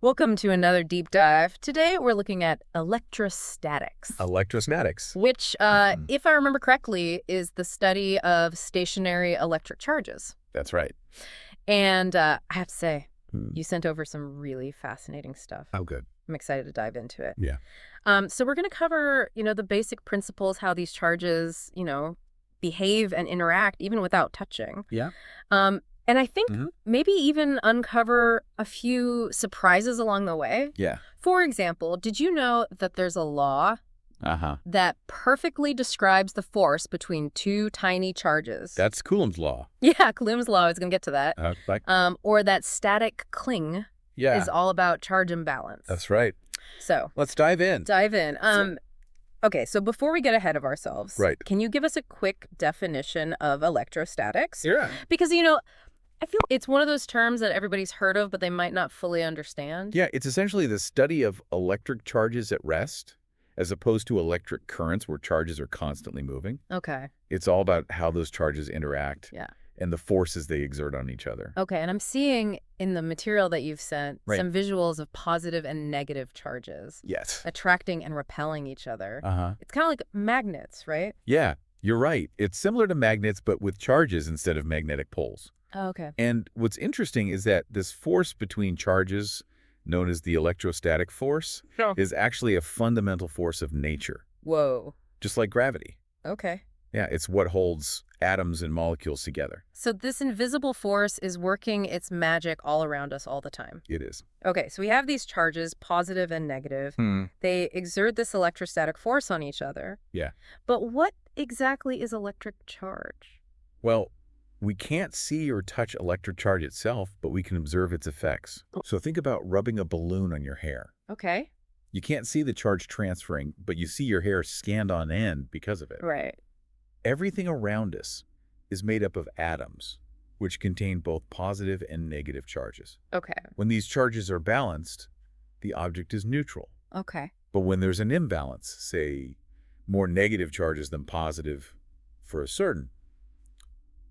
Welcome to another deep dive. Today we're looking at electrostatics, Electrostatics. which, if I remember correctly, is the study of stationary electric charges. That's right. And I have to say, Hmm. you sent over some really fascinating stuff. Oh, good. I'm excited to dive into it. Yeah. So we're going to cover, the basic principles, how these charges, behave and interact even without touching. Yeah. And I think Mhm. maybe even uncover a few surprises along the way. Yeah. For example, did you know that there's a law Uh-huh. that perfectly describes the force between two tiny charges? That's Coulomb's law. Yeah, Coulomb's law. I was going to get to that. Or that static cling Yeah. is all about charge imbalance. That's right. So Let's dive in. dive in. Okay, so before we get ahead of ourselves, Right. can you give us a quick definition of electrostatics? Yeah. Because, I feel it's one of those terms that everybody's heard of, but they might not fully understand. Yeah, it's essentially the study of electric charges at rest, as opposed to electric currents where charges are constantly moving. Okay. It's all about how those charges interact Yeah. and the forces they exert on each other. Okay, and I'm seeing in the material that you've sent Right. some visuals of positive and negative charges Yes. attracting and repelling each other. Uh-huh. It's kind of like magnets, right? Yeah, you're right. It's similar to magnets, but with charges instead of magnetic poles. Oh, okay. And what's interesting is that this force between charges, known as the electrostatic force, is actually a fundamental force of nature, Whoa. just like gravity. Okay. Yeah, it's what holds atoms and molecules together. So this invisible force is working its magic all around us all the time. It is. Okay, so we have these charges, positive and negative. They exert this electrostatic force on each other. Yeah. But what exactly is electric charge? Well, we can't see or touch electric charge itself, but we can observe its effects. So think about rubbing a balloon on your hair. Okay. You can't see the charge transferring, but you see your hair scanned on end because of it. Right. Everything around us is made up of atoms, which contain both positive and negative charges. Okay. When these charges are balanced, the object is neutral. Okay. But when there's an imbalance, say more negative charges than positive for a certain,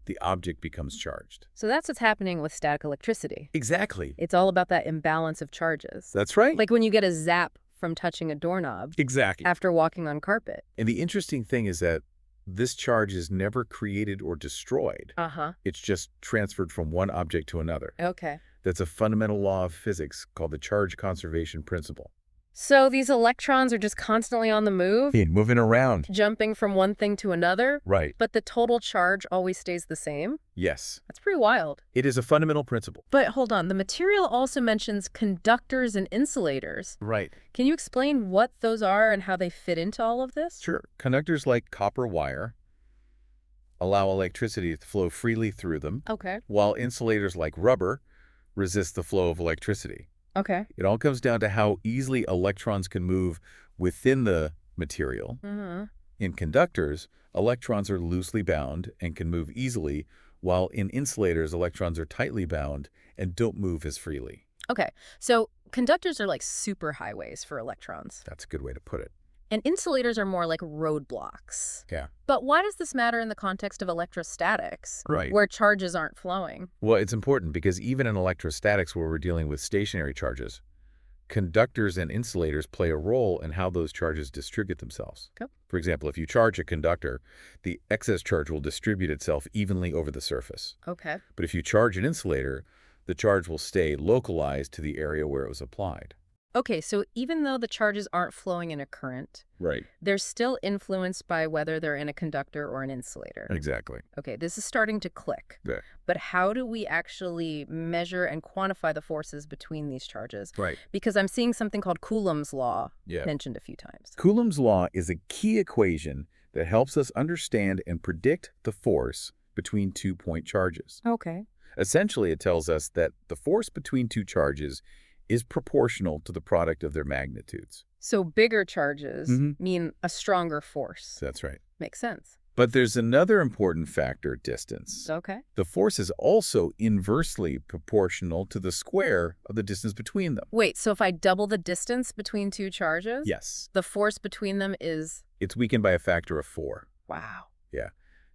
the object becomes charged. So that's what's happening with static electricity. Exactly. It's all about that imbalance of charges. That's right. Like when you get a zap from touching a doorknob Exactly. after walking on carpet. And the interesting thing is that this charge is never created or destroyed. Uh-huh. It's just transferred from one object to another. Okay. That's a fundamental law of physics called the charge conservation principle. So these electrons are just constantly on the move, Moving around. jumping from one thing to another, Right. but the total charge always stays the same? Yes. That's pretty wild. It is a fundamental principle. But hold on, the material also mentions conductors and insulators. Right. Can you explain what those are and how they fit into all of this? Sure. Conductors like copper wire allow electricity to flow freely through them, Okay. while insulators like rubber resist the flow of electricity. Okay. It all comes down to how easily electrons can move within the material. Mm-hmm. In conductors, electrons are loosely bound and can move easily, while in insulators, electrons are tightly bound and don't move as freely. Okay. So conductors are like superhighways for electrons, That's a good way to put it. and insulators are more like roadblocks. Yeah. But why does this matter in the context of electrostatics, Right. where charges aren't flowing? Well, it's important because even in electrostatics, where we're dealing with stationary charges, conductors and insulators play a role in how those charges distribute themselves. Okay. For example, if you charge a conductor, the excess charge will distribute itself evenly over the surface. Okay. But if you charge an insulator, the charge will stay localized to the area where it was applied. Okay, so even though the charges aren't flowing in a current, Right. they're still influenced by whether they're in a conductor or an insulator. Exactly. Okay, this is starting to click. Yeah. But how do we actually measure and quantify the forces between these charges? Right. Because I'm seeing something called Coulomb's law Yeah. mentioned a few times. Coulomb's law is a key equation that helps us understand and predict the force between two-point charges. Okay. Essentially, it tells us that the force between two charges is proportional to the product of their magnitudes. So bigger charges Mhm. mean a stronger force. That's right. Makes sense. But there's another important factor, distance. Okay. The force is also inversely proportional to the square of the distance between them. Wait, so if I double the distance between two charges, Yes. the force between them is... It's weakened by a factor of 4. Wow. Yeah.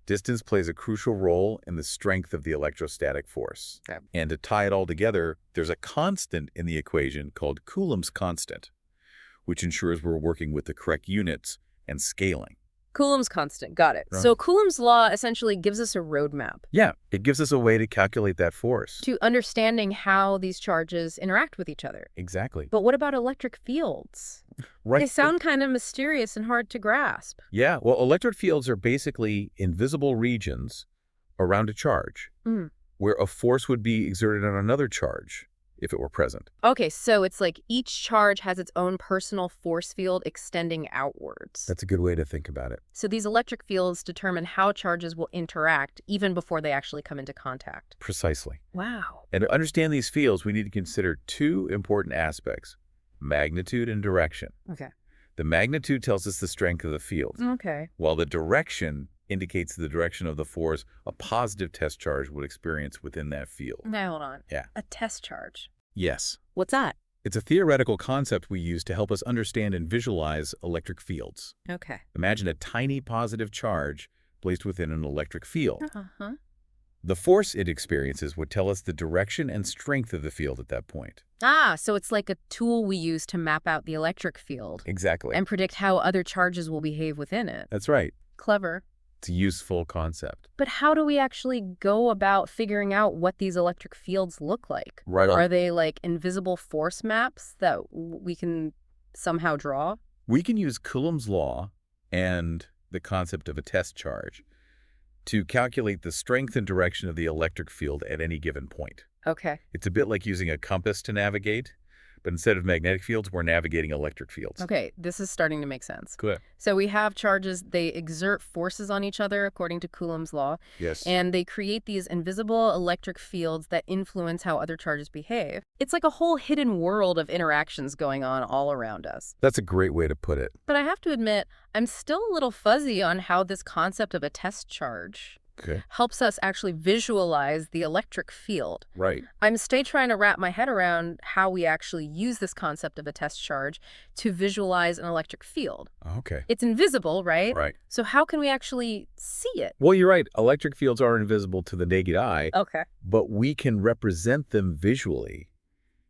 Distance plays a crucial role in the strength of the electrostatic force. Okay. And to tie it all together, there's a constant in the equation called Coulomb's constant, which ensures we're working with the correct units and scaling. Coulomb's constant. Got it. Right. So Coulomb's law essentially gives us a roadmap Yeah, it gives us a way to calculate that force. to understanding how these charges interact with each other. Exactly. But what about electric fields? Right. They sound kind of mysterious and hard to grasp. Yeah, well, electric fields are basically invisible regions around a charge Mm. where a force would be exerted on another charge if it were present. Okay, so it's like each charge has its own personal force field extending outwards. That's a good way to think about it. So these electric fields determine how charges will interact even before they actually come into contact. Precisely. Wow. And to understand these fields, we need to consider two important aspects: magnitude and direction. Okay. The magnitude tells us the strength of the field, Okay. while the direction indicates the direction of the force a positive test charge would experience within that field. Now hold on. Yeah. A test charge. Yes. What's that? It's a theoretical concept we use to help us understand and visualize electric fields. Okay. Imagine a tiny positive charge placed within an electric field. Uh-huh. The force it experiences would tell us the direction and strength of the field at that point. Ah, so it's like a tool we use to map out the electric field Exactly. and predict how other charges will behave within it. That's right. Clever. It's a useful concept. But how do we actually go about figuring out what these electric fields look like? Right on. Are they like invisible force maps that we can somehow draw? We can use Coulomb's law and the concept of a test charge to calculate the strength and direction of the electric field at any given point. Okay. It's a bit like using a compass to navigate, but instead of magnetic fields, we're navigating electric fields. Okay, this is starting to make sense. Good. So we have charges, they exert forces on each other according to Coulomb's law, Yes. and they create these invisible electric fields that influence how other charges behave. It's like a whole hidden world of interactions going on all around us. That's a great way to put it. But I have to admit, I'm still a little fuzzy on how this concept of a test charge Okay. helps us actually visualize the electric field. Right. I'm still trying to wrap my head around how we actually use this concept of a test charge to visualize an electric field. Okay. It's invisible, right? Right. So how can we actually see it? Well, you're right. Electric fields are invisible to the naked eye, Okay. but we can represent them visually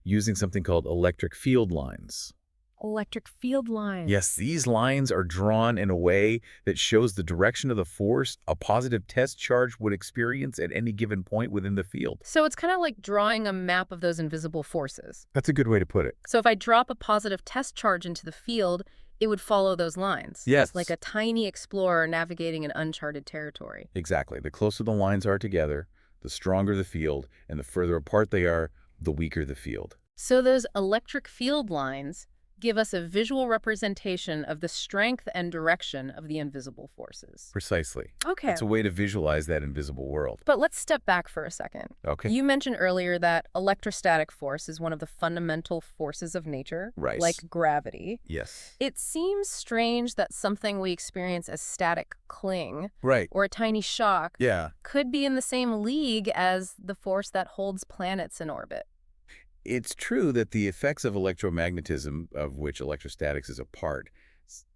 using something called electric field lines. Electric field lines. Yes, these lines are drawn in a way that shows the direction of the force a positive test charge would experience at any given point within the field. So it's kind of like drawing a map of those invisible forces. That's a good way to put it. So if I drop a positive test charge into the field, it would follow those lines. Yes. It's like a tiny explorer navigating an uncharted territory. Exactly. The closer the lines are together, the stronger the field, and the further apart they are, the weaker the field. So those electric field lines give us a visual representation of the strength and direction of the invisible forces. Precisely. Okay. It's a way to visualize that invisible world. But let's step back for a second. Okay. You mentioned earlier that electrostatic force is one of the fundamental forces of nature, Right. like gravity. Yes. It seems strange that something we experience as static cling Right. or a tiny shock Yeah. could be in the same league as the force that holds planets in orbit. It's true that the effects of electromagnetism, of which electrostatics is a part,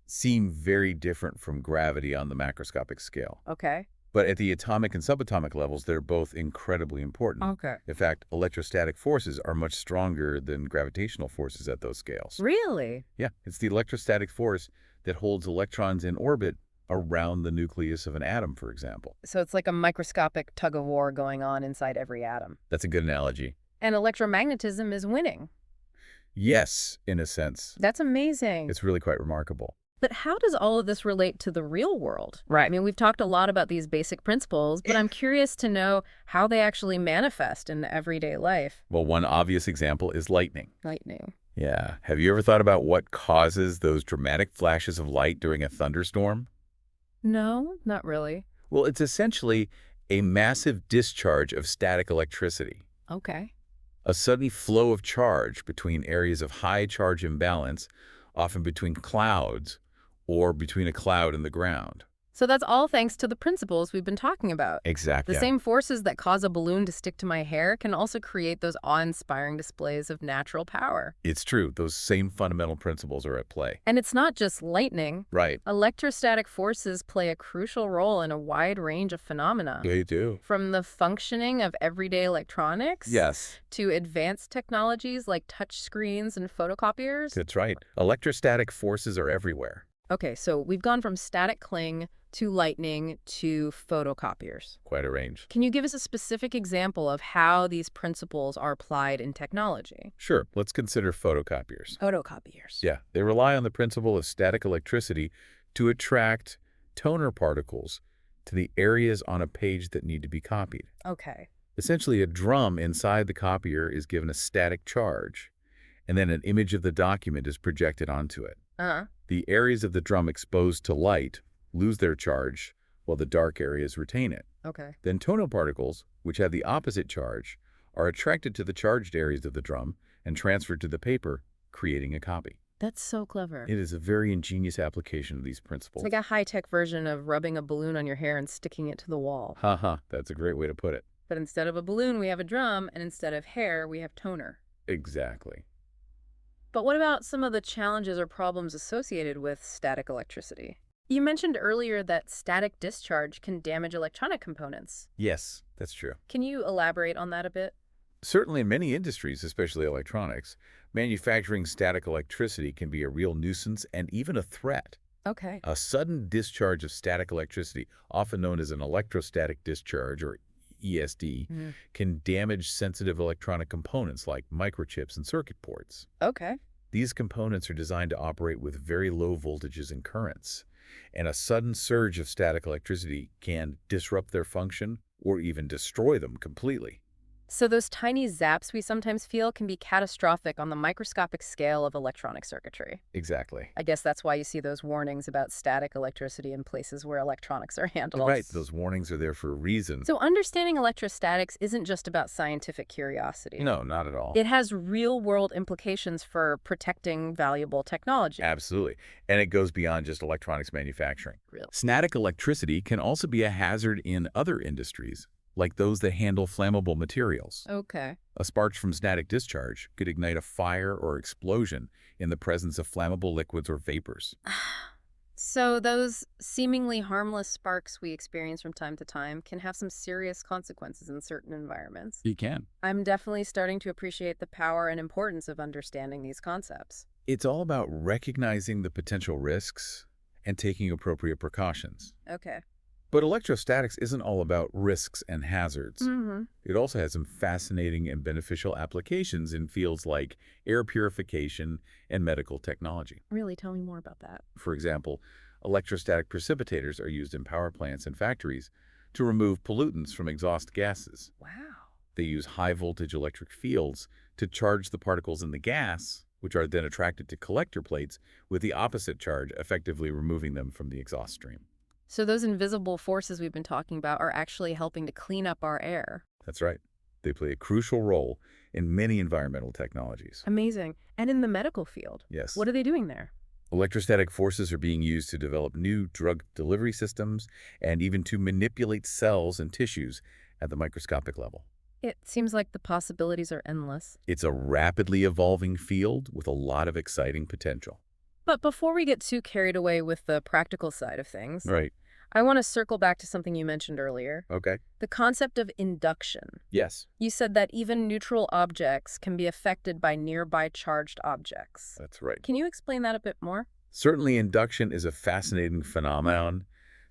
seem very different from gravity on the macroscopic scale. Okay. But at the atomic and subatomic levels, they're both incredibly important. Okay. In fact, electrostatic forces are much stronger than gravitational forces at those scales. Really? Yeah, it's the electrostatic force that holds electrons in orbit around the nucleus of an atom, for example. So it's like a microscopic tug of war going on inside every atom. That's a good analogy. And electromagnetism is winning. Yes, in a sense. That's amazing. It's really quite remarkable. But how does all of this relate to the real world? Right. I mean, we've talked a lot about these basic principles, but I'm curious to know how they actually manifest in everyday life. Well, one obvious example is lightning. Lightning. Yeah. Have you ever thought about what causes those dramatic flashes of light during a thunderstorm? No, not really. Well, it's essentially a massive discharge of static electricity. Okay. A sudden flow of charge between areas of high charge imbalance, often between clouds or between a cloud and the ground. So that's all thanks to the principles we've been talking about. The Exactly. Yeah. same forces that cause a balloon to stick to my hair can also create those awe-inspiring displays of natural power. It's true. Those same fundamental principles are at play. And it's not just lightning. Right. Electrostatic forces play a crucial role in a wide range of phenomena, They do. from the functioning of everyday electronics Yes. to advanced technologies like touchscreens and photocopiers. That's right. Electrostatic forces are everywhere. Okay, so we've gone from static cling to lightning to photocopiers. Quite a range. Can you give us a specific example of how these principles are applied in technology? Sure. Let's consider photocopiers. Photocopiers. Yeah. They rely on the principle of static electricity to attract toner particles to the areas on a page that need to be copied. Okay. Essentially, a drum inside the copier is given a static charge, and then an image of the document is projected onto it. Uh-huh. The areas of the drum exposed to light lose their charge, while the dark areas retain it. Okay. Then toner particles, which have the opposite charge, are attracted to the charged areas of the drum and transferred to the paper, creating a copy. That's so clever. It is a very ingenious application of these principles. It's like a high-tech version of rubbing a balloon on your hair and sticking it to the wall. Haha, that's a great way to put it. But instead of a balloon, we have a drum, and instead of hair, we have toner. Exactly. But what about some of the challenges or problems associated with static electricity? You mentioned earlier that static discharge can damage electronic components. Yes, that's true. Can you elaborate on that a bit? Certainly in many industries, especially electronics, manufacturing static electricity can be a real nuisance and even a threat. Okay. A sudden discharge of static electricity, often known as an electrostatic discharge or ESD, can damage sensitive electronic components like microchips and circuit boards. Okay. These components are designed to operate with very low voltages and currents, and a sudden surge of static electricity can disrupt their function or even destroy them completely. So those tiny zaps we sometimes feel can be catastrophic on the microscopic scale of electronic circuitry. Exactly. I guess that's why you see those warnings about static electricity in places where electronics are handled. Right, those warnings are there for a reason. So understanding electrostatics isn't just about scientific curiosity. No, not at all. It has real-world implications for protecting valuable technology. Absolutely. And it goes beyond just electronics manufacturing. Really? Static electricity can also be a hazard in other industries, like those that handle flammable materials. Okay. A spark from static discharge could ignite a fire or explosion in the presence of flammable liquids or vapors. So those seemingly harmless sparks we experience from time to time can have some serious consequences in certain environments. You can. I'm definitely starting to appreciate the power and importance of understanding these concepts. It's all about recognizing the potential risks and taking appropriate precautions. Okay. But electrostatics isn't all about risks and hazards. Mm-hmm. It also has some fascinating and beneficial applications in fields like air purification and medical technology. Really, tell me more about that. For example, electrostatic precipitators are used in power plants and factories to remove pollutants from exhaust gases. Wow. They use high-voltage electric fields to charge the particles in the gas, which are then attracted to collector plates with the opposite charge, effectively removing them from the exhaust stream. So those invisible forces we've been talking about are actually helping to clean up our air. That's right. They play a crucial role in many environmental technologies. Amazing. And in the medical field? Yes. What are they doing there? Electrostatic forces are being used to develop new drug delivery systems and even to manipulate cells and tissues at the microscopic level. It seems like the possibilities are endless. It's a rapidly evolving field with a lot of exciting potential. But before we get too carried away with the practical side of things, Right. I want to circle back to something you mentioned earlier, Okay. the concept of induction. Yes. You said that even neutral objects can be affected by nearby charged objects. That's right. Can you explain that a bit more? Certainly, induction is a fascinating phenomenon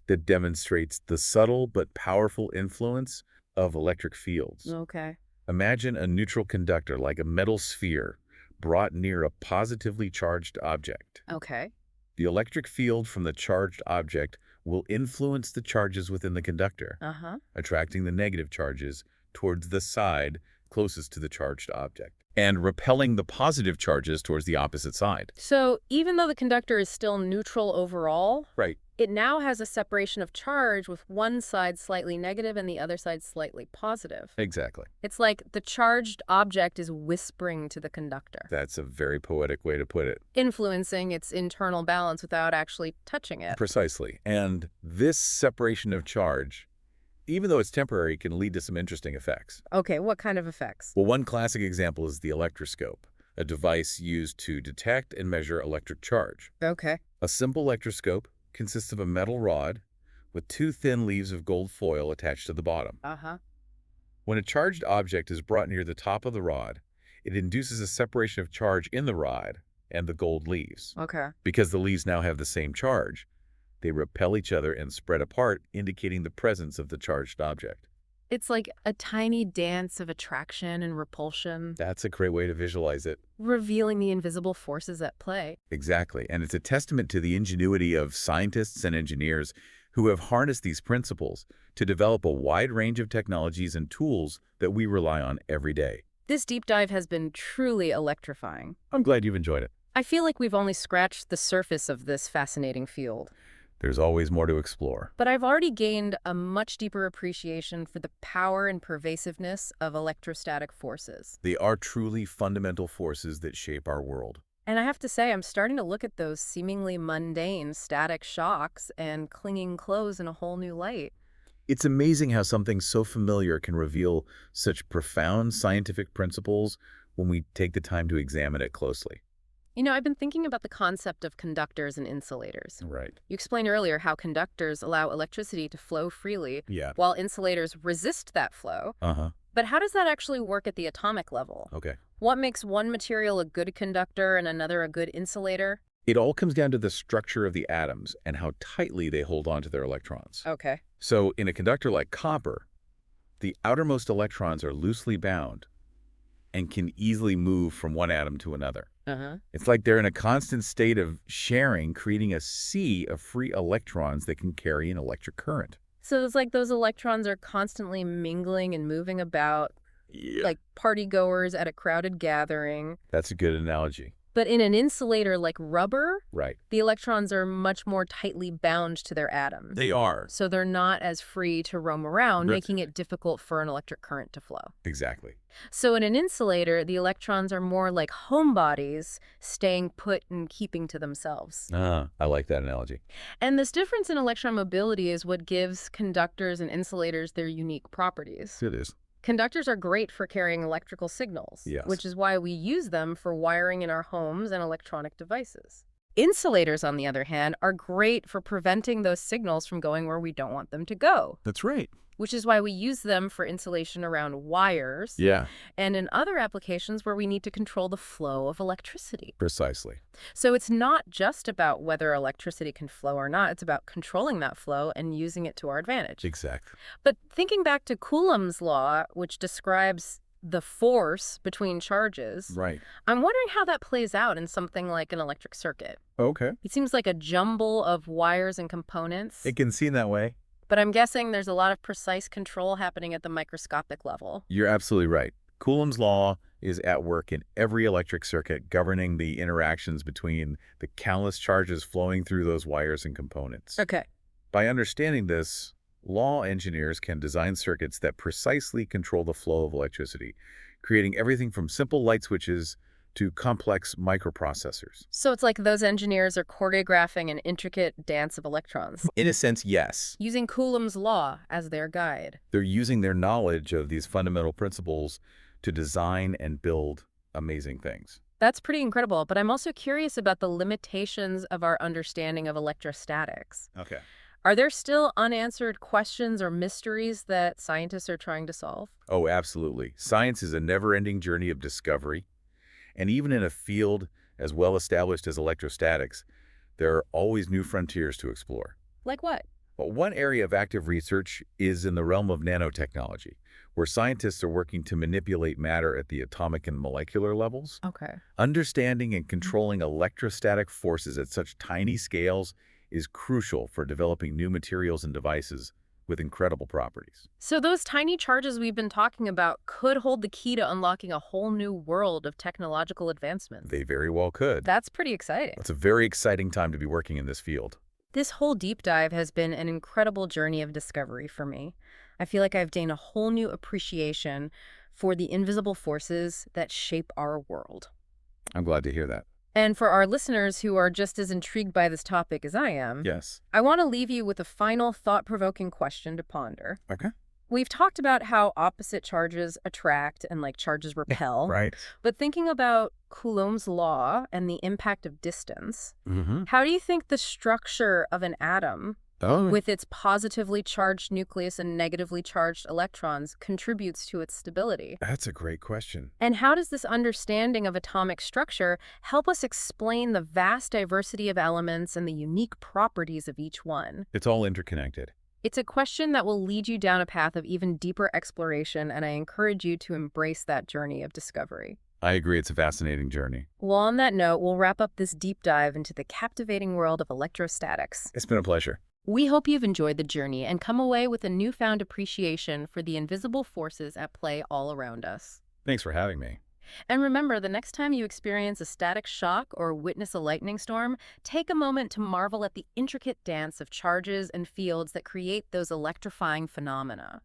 that demonstrates the subtle but powerful influence of electric fields. Okay. Imagine a neutral conductor like a metal sphere brought near a positively charged object. Okay. The electric field from the charged object will influence the charges within the conductor, Uh-huh. attracting the negative charges towards the side closest to the charged object, and repelling the positive charges towards the opposite side. So even though the conductor is still neutral overall, Right. it now has a separation of charge with one side slightly negative and the other side slightly positive. Exactly. It's like the charged object is whispering to the conductor, That's a very poetic way to put it. influencing its internal balance without actually touching it. Precisely. And this separation of charge, even though it's temporary, can lead to some interesting effects. Okay, what kind of effects? Well, one classic example is the electroscope, a device used to detect and measure electric charge. Okay. A simple electroscope consists of a metal rod with two thin leaves of gold foil attached to the bottom. Uh-huh. When a charged object is brought near the top of the rod, it induces a separation of charge in the rod and the gold leaves. Okay. Because the leaves now have the same charge, they repel each other and spread apart, indicating the presence of the charged object. It's like a tiny dance of attraction and repulsion, That's a great way to visualize it. revealing the invisible forces at play. Exactly. And it's a testament to the ingenuity of scientists and engineers who have harnessed these principles to develop a wide range of technologies and tools that we rely on every day. This deep dive has been truly electrifying. I'm glad you've enjoyed it. I feel like we've only scratched the surface of this fascinating field. There's always more to explore. But I've already gained a much deeper appreciation for the power and pervasiveness of electrostatic forces. They are truly fundamental forces that shape our world. And I have to say, I'm starting to look at those seemingly mundane static shocks and clinging clothes in a whole new light. It's amazing how something so familiar can reveal such profound scientific principles when we take the time to examine it closely. You know, I've been thinking about the concept of conductors and insulators. Right. You explained earlier how conductors allow electricity to flow freely, Yeah. while insulators resist that flow. Uh-huh. But how does that actually work at the atomic level? Okay. What makes one material a good conductor and another a good insulator? It all comes down to the structure of the atoms and how tightly they hold on to their electrons. Okay. So in a conductor like copper, the outermost electrons are loosely bound and can easily move from one atom to another. Uh-huh. It's like they're in a constant state of sharing, creating a sea of free electrons that can carry an electric current. So it's like those electrons are constantly mingling and moving about, Yeah. like party goers at a crowded gathering. That's a good analogy. But in an insulator like rubber, Right. the electrons are much more tightly bound to their atoms. They are. So they're not as free to roam around, Right. making it difficult for an electric current to flow. Exactly. So in an insulator, the electrons are more like homebodies, staying put and keeping to themselves. I like that analogy. And this difference in electron mobility is what gives conductors and insulators their unique properties. It is. Conductors are great for carrying electrical signals, Yes. which is why we use them for wiring in our homes and electronic devices. Insulators, on the other hand, are great for preventing those signals from going where we don't want them to go, That's right. which is why we use them for insulation around wires Yeah. and in other applications where we need to control the flow of electricity. Precisely. So it's not just about whether electricity can flow or not, it's about controlling that flow and using it to our advantage. Exactly. But thinking back to Coulomb's law, which describes the force between charges, Right. I'm wondering how that plays out in something like an electric circuit. Okay. It seems like a jumble of wires and components, It can seem that way. but I'm guessing there's a lot of precise control happening at the microscopic level. You're absolutely right. Coulomb's law is at work in every electric circuit, governing the interactions between the countless charges flowing through those wires and components. Okay. By understanding this, law engineers can design circuits that precisely control the flow of electricity, creating everything from simple light switches to complex microprocessors. So it's like those engineers are choreographing an intricate dance of electrons, In a sense, yes. using Coulomb's law as their guide. They're using their knowledge of these fundamental principles to design and build amazing things. That's pretty incredible, but I'm also curious about the limitations of our understanding of electrostatics. Okay. Are there still unanswered questions or mysteries that scientists are trying to solve? Oh, absolutely. Science is a never-ending journey of discovery. And even in a field as well established as electrostatics, there are always new frontiers to explore. Like what? Well, one area of active research is in the realm of nanotechnology, where scientists are working to manipulate matter at the atomic and molecular levels. Okay. Understanding and controlling electrostatic forces at such tiny scales is crucial for developing new materials and devices with incredible properties. So those tiny charges we've been talking about could hold the key to unlocking a whole new world of technological advancements. They very well could. That's pretty exciting. It's a very exciting time to be working in this field. This whole deep dive has been an incredible journey of discovery for me. I feel like I've gained a whole new appreciation for the invisible forces that shape our world. I'm glad to hear that. And for our listeners who are just as intrigued by this topic as I am, Yes. I want to leave you with a final thought-provoking question to ponder. Okay. We've talked about how opposite charges attract and charges repel, Right. but thinking about Coulomb's law and the impact of distance, Mm-hmm. how do you think the structure of an atom Oh, with its positively charged nucleus and negatively charged electrons contributes to its stability? that's a great question. And how does this understanding of atomic structure help us explain the vast diversity of elements and the unique properties of each one? It's all interconnected. It's a question that will lead you down a path of even deeper exploration, and I encourage you to embrace that journey of discovery. I agree, it's a fascinating journey. Well, on that note, we'll wrap up this deep dive into the captivating world of electrostatics. It's been a pleasure. We hope you've enjoyed the journey and come away with a newfound appreciation for the invisible forces at play all around us. Thanks for having me. And remember, the next time you experience a static shock or witness a lightning storm, take a moment to marvel at the intricate dance of charges and fields that create those electrifying phenomena.